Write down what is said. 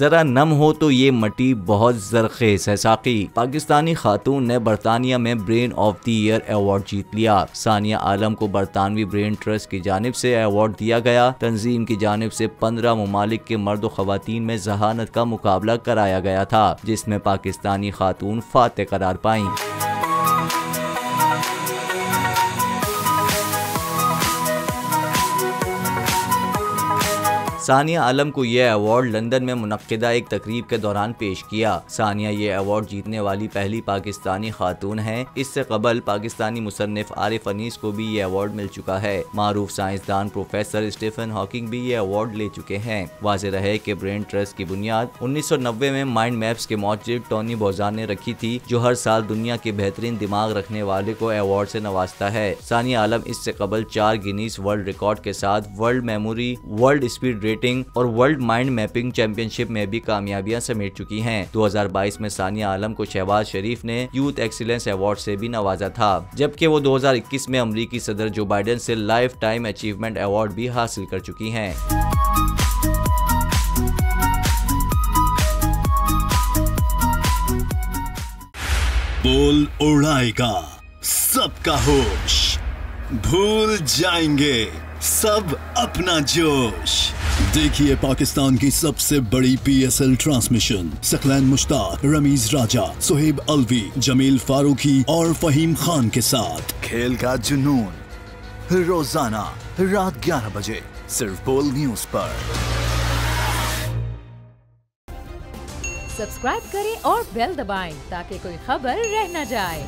जरा नम हो तो ये मटी बहुत जरखेज है साकी। पाकिस्तानी खातून ने बरतानिया में brain of the year award जीत लिया। सानिया आलम को बरतानवी ब्रेन ट्रस्ट की जानिब से अवार्ड दिया गया। तंजीम की जानिब से 15 ममालिक के मर्द और खवातीन में जहानत का मुकाबला कराया गया था, जिसमें पाकिस्तानी खातून फातेह करार पाई। सानिया आलम को यह अवार्ड लंदन में मुनक्किदा एक तकरीब के दौरान पेश किया। सानिया ये अवार्ड जीतने वाली पहली पाकिस्तानी खातून हैं। इससे कबल पाकिस्तानी मुसन्निफ आरिफ अनीस को भी ये अवार्ड मिल चुका है। मारूफ साइंसदान प्रोफेसर स्टीफन हॉकिंग भी ये अवार्ड ले चुके हैं। वाज़ेह रहे कि ब्रेन ट्रस्ट की बुनियाद 1990 में माइंड मैप्स के मौजूद टोनी बोजान ने रखी थी, जो हर साल दुनिया के बेहतरीन दिमाग रखने वाले को अवार्ड से नवाजता है। सानिया आलम इससे कबल 4 गिनीज वर्ल्ड रिकॉर्ड के साथ world memory, world speed rating और वर्ल्ड माइंड मैपिंग चैंपियनशिप में भी कामयाबियां समेट चुकी हैं। 2022 में सानिया आलम को शहबाज शरीफ ने यूथ एक्सीलेंस अवार्ड से भी नवाजा था, जबकि वो 2021 में अमरीकी सदर जो बाइडेन से लाइफ टाइम अचीवमेंट अवार्ड भी हासिल कर चुकी हैं। बोल उड़ाएगा सबका होश, भूल जाएंगे सब अपना जोश। देखिए पाकिस्तान की सबसे बड़ी PSL ट्रांसमिशन सकलैन मुश्ताक, रमीज राजा, सुहेब अलवी, जमील फारूकी और फहीम खान के साथ खेल का जुनून रोजाना रात 11 बजे सिर्फ बोल न्यूज पर। सब्सक्राइब करें और बेल दबाएं ताकि कोई खबर रह न जाए।